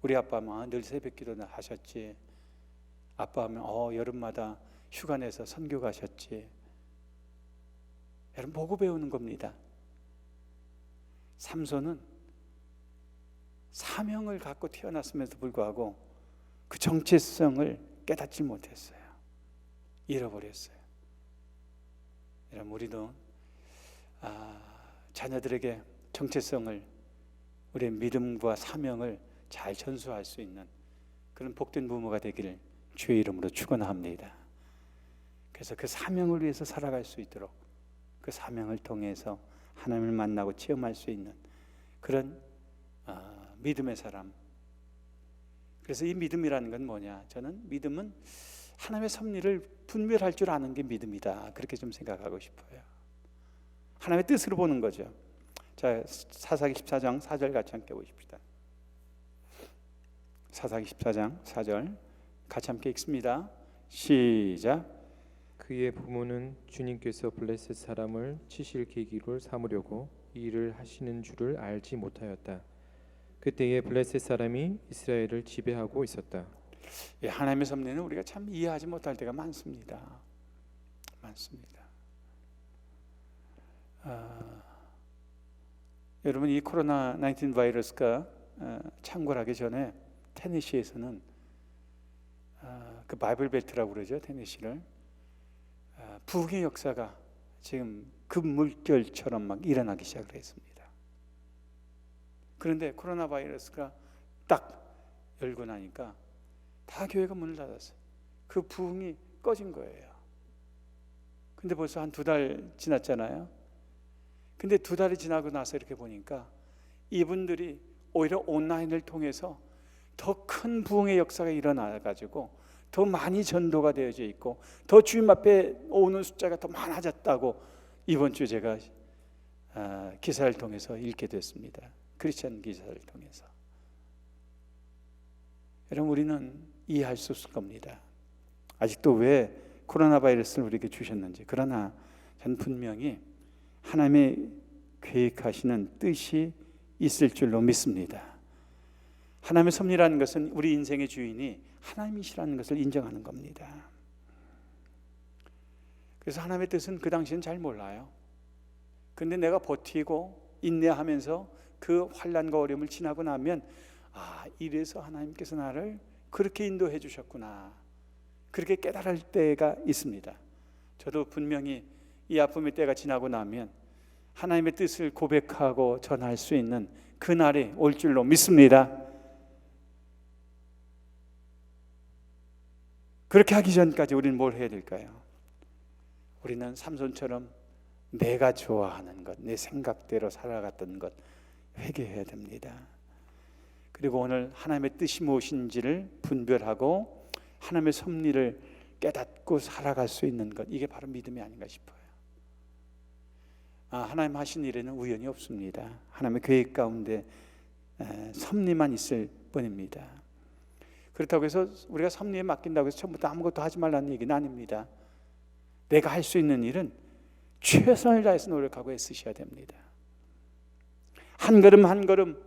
우리 아빠는 늘 새벽기도 하셨지, 아빠 하면 여름마다 휴가 내서 선교 가셨지, 여러분 보고 배우는 겁니다. 삼손은 사명을 갖고 태어났음에도 불구하고 그 정체성을 깨닫지 못했어요. 잃어버렸어요. 여러분 우리도 자녀들에게 정체성을, 우리의 믿음과 사명을 잘 전수할 수 있는 그런 복된 부모가 되기를 주의 이름으로 축원합니다. 그래서 그 사명을 위해서 살아갈 수 있도록, 그 사명을 통해서 하나님을 만나고 체험할 수 있는 그런 믿음의 사람. 그래서 이 믿음이라는 건 뭐냐? 저는 믿음은 하나님의 섭리를 분별할 줄 아는 게 믿음이다, 그렇게 좀 생각하고 싶어요. 하나님의 뜻으로 보는 거죠. 자, 사사기 14장 4절 같이 함께 보십시다. 사사기 14장 4절 같이 함께 읽습니다. 시작. 그의 부모는 주님께서 블레셋 사람을 치실 계기로 삼으려고 이 일을 하시는 줄을 알지 못하였다. 그때에 블레셋 사람이 이스라엘을 지배하고 있었다. 하나님의 섭리는 우리가 참 이해하지 못할 때가 많습니다. 여러분 이 코로나 19 바이러스가 창궐하기 전에 테네시에서는 그 바이블 벨트라고 그러죠, 테네시를. 부흥의 역사가 지금 급물결처럼 막 일어나기 시작을 했습니다. 그런데 코로나 바이러스가 딱 열고 나니까 다 교회가 문을 닫았어요. 그 부흥이 꺼진 거예요. 근데 벌써 한 2달 지났잖아요. 근데 2달이 지나고 나서 이렇게 보니까 이분들이 오히려 온라인을 통해서 더 큰 부흥의 역사가 일어나가지고 더 많이 전도가 되어져 있고 더 주님 앞에 오는 숫자가 더 많아졌다고 이번 주에 제가 기사를 통해서 읽게 됐습니다. 크리스천 기사를 통해서. 여러분 우리는 이해할 수 없을 겁니다. 아직도 왜 코로나 바이러스를 우리에게 주셨는지. 그러나 저는 분명히 하나님의 계획하시는 뜻이 있을 줄로 믿습니다. 하나님의 섭리라는 것은 우리 인생의 주인이 하나님이시라는 것을 인정하는 겁니다. 그래서 하나님의 뜻은 그 당시엔 잘 몰라요. 근데 내가 버티고 인내하면서 그 환난과 어려움을 지나고 나면 이래서 하나님께서 나를 그렇게 인도해 주셨구나, 그렇게 깨달을 때가 있습니다. 저도 분명히 이 아픔의 때가 지나고 나면 하나님의 뜻을 고백하고 전할 수 있는 그날이 올 줄로 믿습니다. 그렇게 하기 전까지 우리는 뭘 해야 될까요? 우리는 삼손처럼 내가 좋아하는 것, 내 생각대로 살아갔던 것 회개해야 됩니다. 그리고 오늘 하나님의 뜻이 무엇인지를 분별하고 하나님의 섭리를 깨닫고 살아갈 수 있는 것, 이게 바로 믿음이 아닌가 싶어요. 하나님 하신 일에는 우연이 없습니다. 하나님의 계획 가운데 섭리만 있을 뿐입니다. 그렇다고 해서 우리가 섭리에 맡긴다고 해서 처음부터 아무것도 하지 말라는 얘기는 아닙니다. 내가 할 수 있는 일은 최선을 다해서 노력하고 애쓰셔야 됩니다. 한 걸음 한 걸음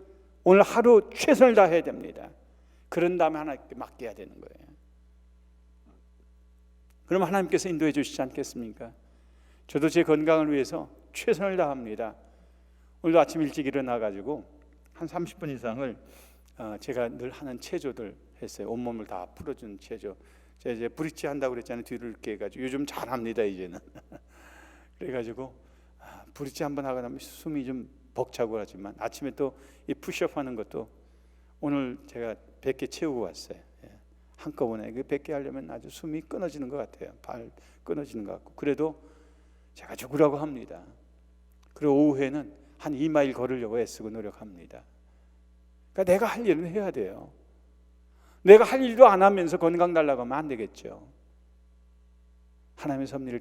오늘 하루 최선을 다해야 됩니다. 그런 다음에 하나님께 맡겨야 되는 거예요. 그럼 하나님께서 인도해 주시지 않겠습니까? 저도 제 건강을 위해서 최선을 다합니다. 오늘도 아침 일찍 일어나가지고 한 30분 이상을 제가 늘 하는 체조들 했어요. 온몸을 다 풀어주는 체조. 제가 이제 브릿지 한다고 그랬잖아요. 뒤를 이렇게 해가지고 요즘 잘합니다 이제는. 그래가지고 브릿지 한번 하고 나면 숨이 좀 벅차고 하지만 아침에 또 이 푸시업 하는 것도 오늘 제가 100개 채우고 왔어요. 한꺼번에 그 100개 하려면 아주 숨이 끊어지는 것 같아요. 발 끊어지는 것 같고. 그래도 제가 죽으라고 합니다. 그리고 오후에는 한 2마일 걸으려고 애쓰고 노력합니다. 그러니까 내가 할 일은 해야 돼요. 내가 할 일도 안 하면서 건강 달라고 하면 안 되겠죠. 하나님의 섭리를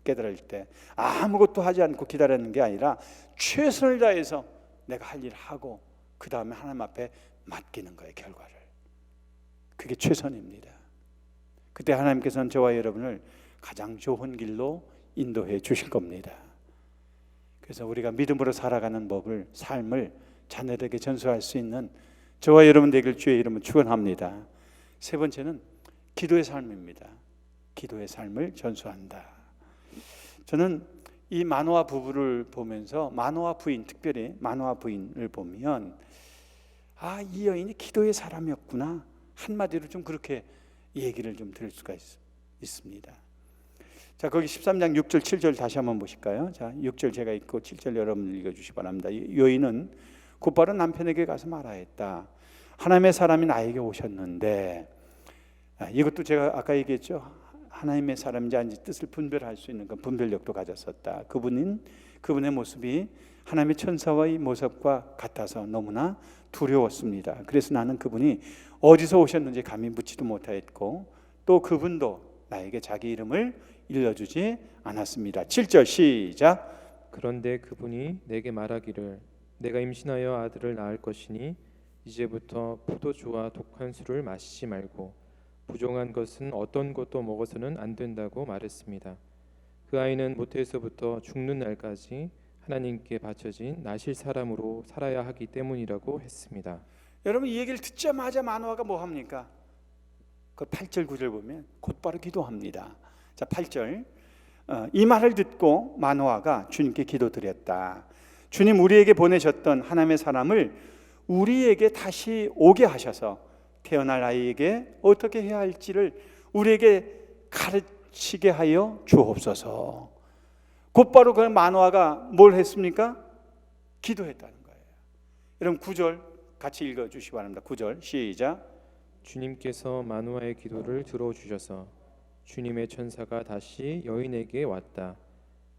깨달을 때 아무것도 하지 않고 기다리는 게 아니라 최선을 다해서 내가 할 일을 하고 그 다음에 하나님 앞에 맡기는 거예요. 결과를. 그게 최선입니다. 그때 하나님께서는 저와 여러분을 가장 좋은 길로 인도해 주실 겁니다. 그래서 우리가 믿음으로 살아가는 법을, 삶을 자녀들에게 전수할 수 있는 저와 여러분 되길 주의 이름으로 축원합니다. 세 번째는 기도의 삶입니다. 기도의 삶을 전수한다. 저는 이 마노아 부부를 보면서 마노아 부인, 특별히 마노아 부인을 보면 이 여인이 기도의 사람이었구나, 한마디로 좀 그렇게 얘기를 좀 들을 수가 있습니다. 자, 거기 13장 6절 7절 다시 한번 보실까요? 자, 6절 제가 읽고 7절 여러분 읽어주시기 바랍니다. 여인은 곧바로 남편에게 가서 말하였다. 하나님의 사람이 나에게 오셨는데, 이것도 제가 아까 얘기했죠. 하나님의 사람인지 아닌지 뜻을 분별할 수 있는 분별력도 가졌었다. 그분의 모습이 하나님의 천사와의 모습과 같아서 너무나 두려웠습니다. 그래서 나는 그분이 어디서 오셨는지 감히 묻지도 못하였고, 또 그분도 나에게 자기 이름을 일러주지 않았습니다. 7절 시작. 그런데 그분이 내게 말하기를 내가 임신하여 아들을 낳을 것이니 이제부터 포도주와 독한 술을 마시지 말고 부정한 것은 어떤 것도 먹어서는 안 된다고 말했습니다. 그 아이는 모태에서부터 죽는 날까지 하나님께 바쳐진 나실 사람으로 살아야 하기 때문이라고 했습니다. 여러분, 이 얘기를 듣자마자 마노아가 뭐 합니까? 그 8절 9절 보면 곧바로 기도합니다. 자, 8절. 이 말을 듣고 마노아가 주님께 기도드렸다. 주님, 우리에게 보내셨던 하나님의 사람을 우리에게 다시 오게 하셔서 태어날 아이에게 어떻게 해야 할지를 우리에게 가르치게 하여 주옵소서. 곧바로 그 마노아가 뭘 했습니까? 기도했다는 거예요. 여러분, 9절 같이 읽어주시기 바랍니다. 9절 시작. 주님께서 마노아의 기도를 들어주셔서 주님의 천사가 다시 여인에게 왔다.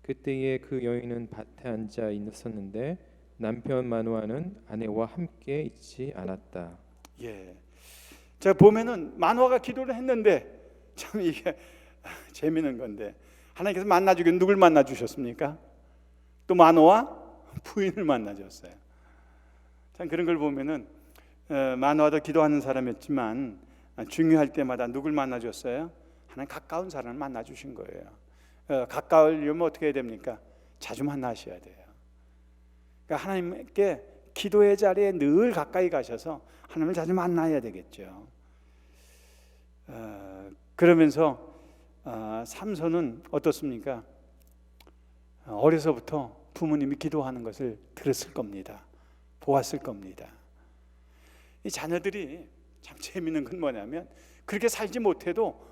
그때에 그 여인은 밭에 앉아 있었는데 남편 마노아는 아내와 함께 있지 않았다. 예. 자, 보면은 마노아가 기도를 했는데 참 이게 재미있는 건데, 하나님께서 만나주긴 누굴 만나주셨습니까? 또 마노아 부인을 만나줬어요. 참 그런 걸 보면은 마노아도 기도하는 사람이었지만 중요할 때마다 누굴 만나줬어요? 하나님 가까운 사람을 만나주신 거예요. 가까우려면 어떻게 해야 됩니까? 자주 만나셔야 돼요. 그러니까 하나님께 기도의 자리에 늘 가까이 가셔서 하나님을 자주 만나야 되겠죠. 그러면서 삼손은 어떻습니까? 어려서부터 부모님이 기도하는 것을 들었을 겁니다. 보았을 겁니다. 이 자녀들이 참 재미있는 건 뭐냐면, 그렇게 살지 못해도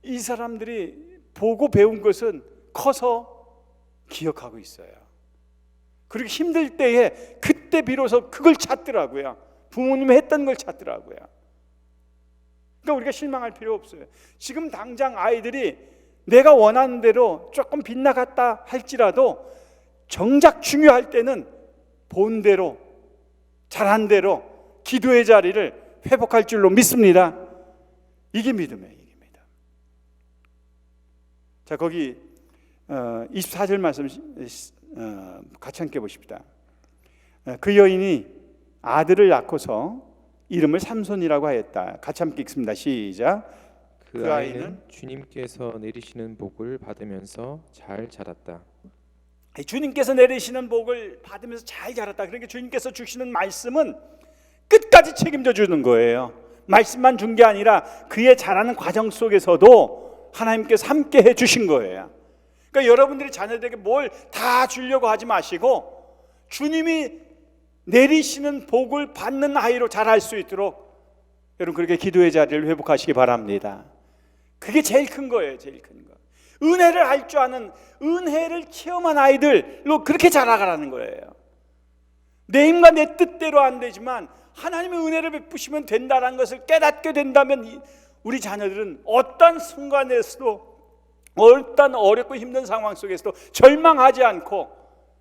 이 사람들이 보고 배운 것은 커서 기억하고 있어요. 그리고 힘들 때에 그때 비로소 그걸 찾더라고요. 부모님이 했던 걸 찾더라고요. 그러니까 우리가 실망할 필요 없어요. 지금 당장 아이들이 내가 원하는 대로 조금 빗나갔다 할지라도 정작 중요할 때는 본대로, 잘한 대로 기도의 자리를 회복할 줄로 믿습니다. 이게 믿음이에요. 이게 믿음. 자, 거기 24절 말씀 같이 함께 보십시다. 그 여인이 아들을 낳고서 이름을 삼손이라고 하였다. 같이 함께 읽습니다. 시작. 그 아이는 주님께서 내리시는 복을 받으면서 잘 자랐다. 주님께서 내리시는 복을 받으면서 잘 자랐다. 그러니까 주님께서 주시는 말씀은 끝까지 책임져 주는 거예요. 말씀만 준 게 아니라 그의 자라는 과정 속에서도 하나님께서 함께 해 주신 거예요. 그러니까 여러분들이 자녀들에게 뭘 다 주려고 하지 마시고 주님이 내리시는 복을 받는 아이로 자랄 수 있도록 여러분 그렇게 기도의 자리를 회복하시기 바랍니다. 그게 제일 큰 거예요. 제일 큰 거. 은혜를 알 줄 아는, 은혜를 체험한 아이들로 그렇게 자라가라는 거예요. 내 힘과 내 뜻대로 안 되지만 하나님의 은혜를 베푸시면 된다는 것을 깨닫게 된다면 우리 자녀들은 어떤 순간에서도, 어떤 어렵고 힘든 상황 속에서도 절망하지 않고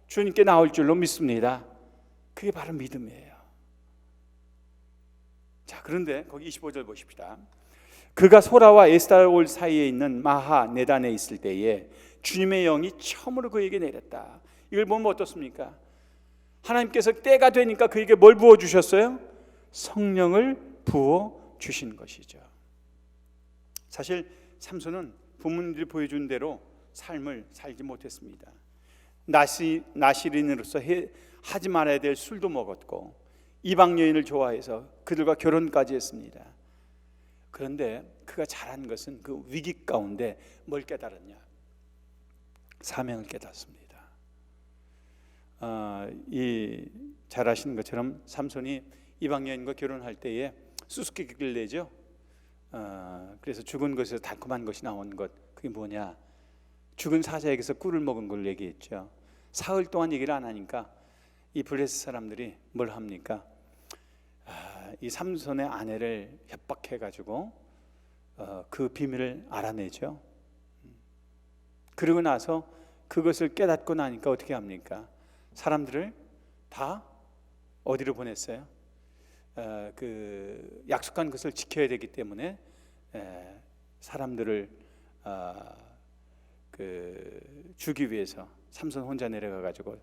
주님께 나올 줄로 믿습니다. 그게 바로 믿음이에요. 자, 그런데 거기 25절 보십시다. 그가 소라와 에스타올 사이에 있는 마하네단에 있을 때에 주님의 영이 처음으로 그에게 내렸다. 이걸 보면 어떻습니까? 하나님께서 때가 되니까 그에게 뭘 부어주셨어요? 성령을 부어주신 것이죠. 사실 삼손은 부모님들이 보여준 대로 삶을 살지 못했습니다. 나시린으로서 하지 말아야 될 술도 먹었고 이방 여인을 좋아해서 그들과 결혼까지 했습니다. 그런데 그가 잘한 것은 그 위기 가운데 뭘 깨달았냐? 사명을 깨닫습니다. 잘 아시는 것처럼 삼손이 이방 여인과 결혼할 때에 수수께끼를 내죠. 그래서 죽은 것에서 달콤한 것이 나온 것, 그게 뭐냐? 죽은 사자에게서 꿀을 먹은 걸 얘기했죠. 사흘 동안 얘기를 안 하니까 이 블레셋 사람들이 뭘 합니까? 이 삼손의 아내를 협박해가지고 그 비밀을 알아내죠. 그러고 나서 그것을 깨닫고 나니까 어떻게 합니까? 사람들을 다 어디로 보냈어요? 그 약속한 것을 지켜야 되기 때문에 사람들을 주기 위해서 삼손 혼자 내려가가지고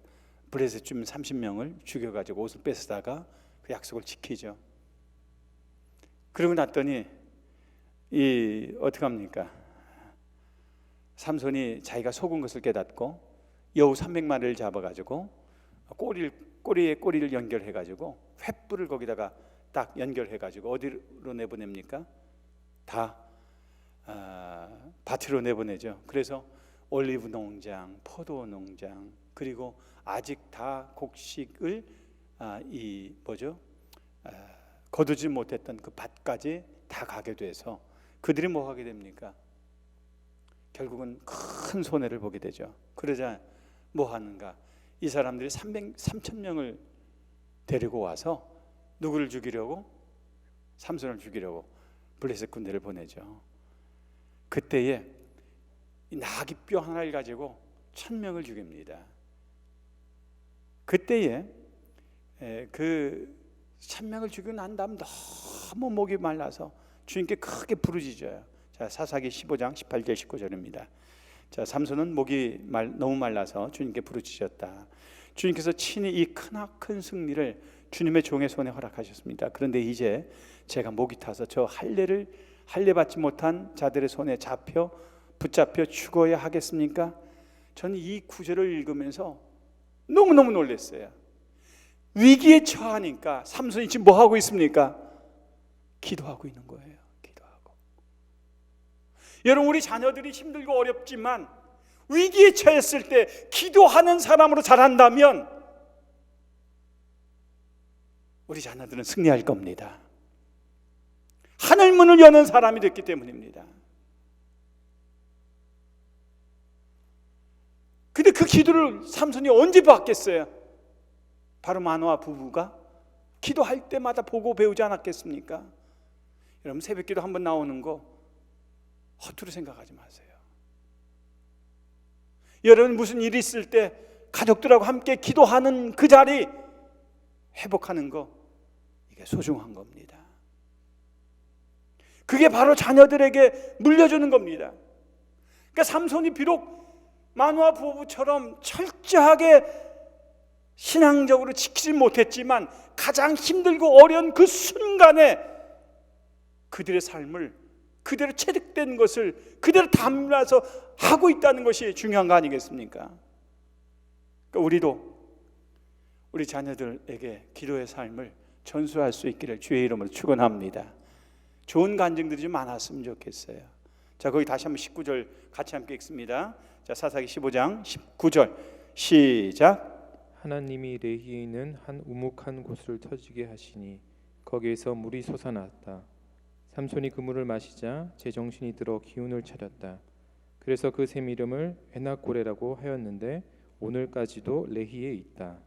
블레셋 주민 30명을 죽여가지고 옷을 뺏어다가 그 약속을 지키죠. 그러고 났더니 어떻게 합니까? 삼손이 자기가 속은 것을 깨닫고 여우 300마리를 잡아가지고 꼬리에 꼬리를 연결해가지고 횃불을 거기다가 딱 연결해가지고 어디로 내보냅니까? 다 밭으로 내보내죠. 그래서 올리브 농장, 포도 농장, 그리고 아직 다 곡식을 거두지 못했던 그 밭까지 다 가게 돼서 그들이 뭐 하게 됩니까? 결국은 큰 손해를 보게 되죠. 그러자 뭐 하는가? 이 사람들이 3,000명을 데리고 와서 누구를 죽이려고? 삼손을 죽이려고 블레셋 군대를 보내죠. 그때에 나귀뼈 하나를 가지고 1,000명을 죽입니다. 그때에 그 1,000명을 죽이고 난 다음 너무 목이 말라서 주님께 크게 부르짖어요. 자, 사사기 15장 18절 19절입니다. 자, 삼손은 목이 너무 말라서 주님께 부르짖었다. 주님께서 친히 이 크나큰 승리를 주님의 종의 손에 허락하셨습니다. 그런데 이제 제가 목이 타서 저 할례 받지 못한 자들의 손에 붙잡혀 죽어야 하겠습니까? 저는 이 구절을 읽으면서 너무너무 놀랐어요. 위기에 처하니까 삼손이 지금 뭐 하고 있습니까? 기도하고 있는 거예요. 기도하고. 여러분, 우리 자녀들이 힘들고 어렵지만 위기에 처했을 때 기도하는 사람으로 자란다면 우리 자녀들은 승리할 겁니다. 하늘 문을 여는 사람이 됐기 때문입니다. 근데 그 기도를 삼손이 언제 받겠어요? 바로 마노아 부부가 기도할 때마다 보고 배우지 않았겠습니까? 여러분, 새벽기도 한번 나오는 거 허투루 생각하지 마세요. 여러분, 무슨 일이 있을 때 가족들하고 함께 기도하는 그 자리 회복하는 거, 이게 소중한 겁니다. 그게 바로 자녀들에게 물려주는 겁니다. 그러니까 삼손이 비록 마노아 부부처럼 철저하게 신앙적으로 지키지 못했지만 가장 힘들고 어려운 그 순간에 그들의 삶을 그대로 체득된 것을 그대로 담아서 하고 있다는 것이 중요한 거 아니겠습니까? 그러니까 우리도 우리 자녀들에게 기도의 삶을 전수할 수 있기를 주의 이름으로 축원합니다. 좋은 간증들이 좀 많았으면 좋겠어요. 자, 거기 다시 한번 19절 같이 함께 읽습니다. 자, 사사기 15장 19절 시작. 하나님이 레히에 있는 한 우묵한 곳을 터지게 하시니 거기에서 물이 솟아났다. 삼손이 그 물을 마시자 제정신이 들어 기운을 차렸다. 그래서 그 샘 이름을 에나고레라고 하였는데 오늘까지도 레히에 있다.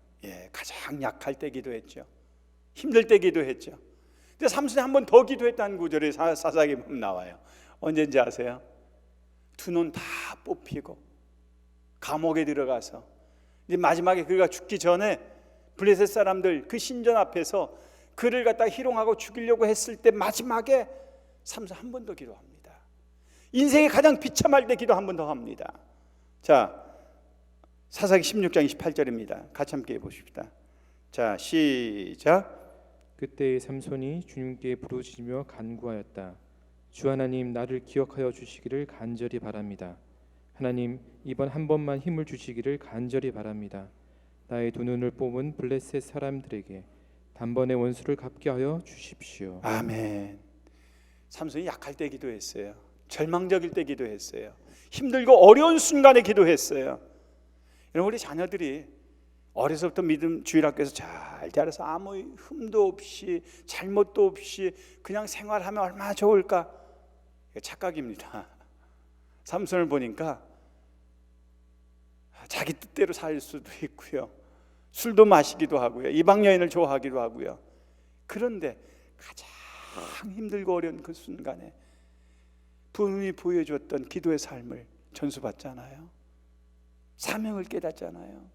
가장 약할 때 기도했죠. 힘들 때 기도했죠. 근데 삼손이 한 번 더 기도했다는 구절이 사사기 보면 나와요. 언제인지 아세요? 두 눈 다 뽑히고 감옥에 들어가서 이제 마지막에 그가 죽기 전에 블레셋 사람들 그 신전 앞에서 그를 갖다 희롱하고 죽이려고 했을 때 마지막에 삼손 한 번 더 기도합니다. 인생의 가장 비참할 때 기도 한 번 더 합니다. 자, 사사기 16장 28절입니다. 같이 함께 해보십시다. 자, 시작. 그때 삼손이 주님께 부르짖으며 간구하였다. 주 하나님, 나를 기억하여 주시기를 간절히 바랍니다. 하나님, 이번 한 번만 힘을 주시기를 간절히 바랍니다. 나의 두 눈을 뽑은 블레셋 사람들에게 단번에 원수를 갚게 하여 주십시오. 아멘. 삼손이 약할 때 기도했어요. 절망적일 때 기도했어요. 힘들고 어려운 순간에 기도했어요. 여러분, 우리 자녀들이 어려서부터 믿음 주일학교에서 잘 자라서 아무 흠도 없이 잘못도 없이 그냥 생활하면 얼마나 좋을까? 착각입니다. 삼손을 보니까 자기 뜻대로 살 수도 있고요, 술도 마시기도 하고요, 이방 여인을 좋아하기도 하고요. 그런데 가장 힘들고 어려운 그 순간에 부모님이 보여주었던 기도의 삶을 전수받잖아요. 사명을 깨닫잖아요.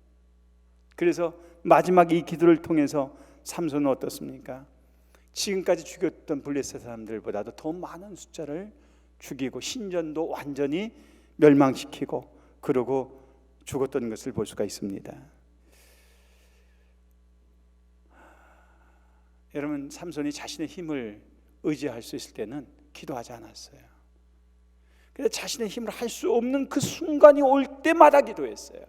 그래서 마지막 이 기도를 통해서 삼손은 어떻습니까? 지금까지 죽였던 블레셋 사람들보다도 더 많은 숫자를 죽이고 신전도 완전히 멸망시키고 그러고 죽었던 것을 볼 수가 있습니다. 여러분, 삼손이 자신의 힘을 의지할 수 있을 때는 기도하지 않았어요. 그래서 자신의 힘을 할 수 없는 그 순간이 올 때마다 기도했어요.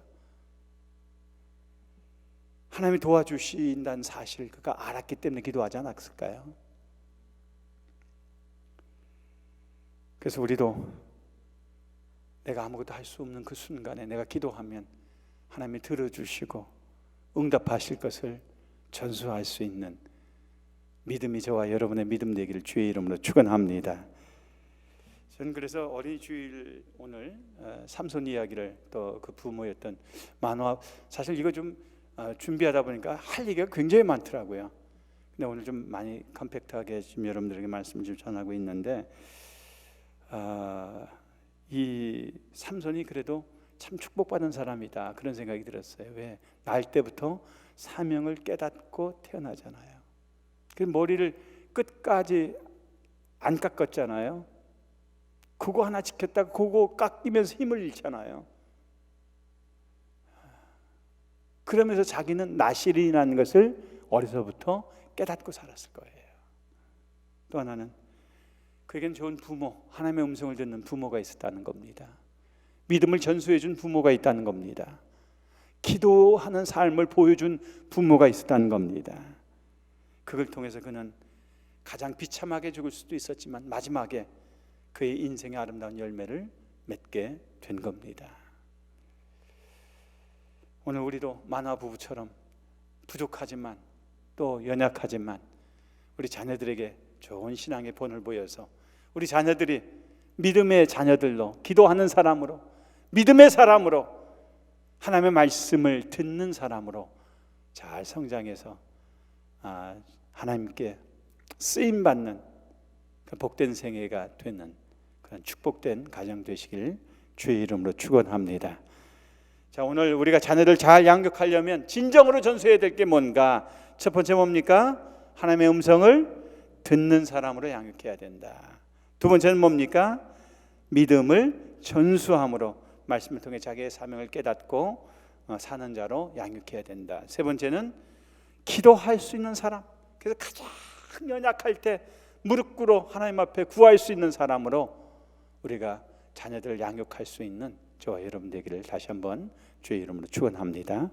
하나님이 도와주신다는 사실을 그가 알았기 때문에 기도하지 않았을까요? 그래서 우리도 내가 아무것도 할 수 없는 그 순간에 내가 기도하면 하나님이 들어주시고 응답하실 것을 전수할 수 있는 믿음이 저와 여러분의 믿음 되기를 주의 이름으로 축원합니다. 저는 그래서 어린이 주일 오늘 삼손 이야기를 또 그 부모였던 만화, 사실 이거 좀 준비하다 보니까 할 얘기가 굉장히 많더라고요. 근데 오늘 좀 많이 컴팩트하게 지금 여러분들에게 말씀을 좀 전하고 있는데, 이 삼손이 그래도 참 축복받은 사람이다 그런 생각이 들었어요. 왜? 날 때부터 사명을 깨닫고 태어나잖아요. 그 머리를 끝까지 안 깎았잖아요. 그거 하나 지켰다가 그거 깎이면서 힘을 잃잖아요. 그러면서 자기는 나실이라는 것을 어려서부터 깨닫고 살았을 거예요. 또 하나는 그에겐 좋은 부모, 하나님의 음성을 듣는 부모가 있었다는 겁니다. 믿음을 전수해 준 부모가 있다는 겁니다. 기도하는 삶을 보여준 부모가 있었다는 겁니다. 그걸 통해서 그는 가장 비참하게 죽을 수도 있었지만 마지막에 그의 인생의 아름다운 열매를 맺게 된 겁니다. 오늘 우리도 만화 부부처럼 부족하지만 또 연약하지만 우리 자녀들에게 좋은 신앙의 본을 보여서 우리 자녀들이 믿음의 자녀들로, 기도하는 사람으로, 믿음의 사람으로, 하나님의 말씀을 듣는 사람으로 잘 성장해서 하나님께 쓰임받는 그 복된 생애가 되는 그런 축복된 가정 되시길 주의 이름으로 축원합니다. 자, 오늘 우리가 자녀들 잘 양육하려면 진정으로 전수해야 될 게 뭔가? 첫 번째 뭡니까? 하나님의 음성을 듣는 사람으로 양육해야 된다. 두 번째는 뭡니까? 믿음을 전수함으로 말씀을 통해 자기의 사명을 깨닫고 사는 자로 양육해야 된다. 세 번째는 기도할 수 있는 사람. 그래서 가장 연약할 때 무릎 꿇어 하나님 앞에 구할 수 있는 사람으로 우리가 자녀들을 양육할 수 있는 저와 여러분 되기를 다시 한번 주의 이름으로 축원합니다.